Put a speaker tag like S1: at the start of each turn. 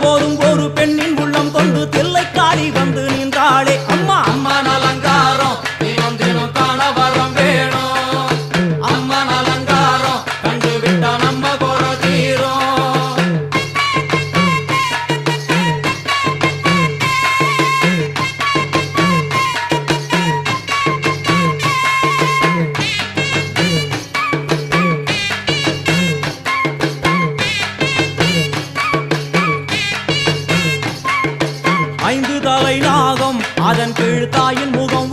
S1: போதும் ஒரு பெண்ணின் உள்ளம் கொண்டு தில்லைக்காளி வந்து நின்றாளே அம்மா
S2: அம்மன் அலங்காரம் தினம் தினம் காண வரம் வேணும். அம்மன் அலங்காரம் கண்டு விட்டா நம்ம குறை தீரும்.
S1: ஐந்து தலை நாகம் அதன் கீழ் தாயின் முகம்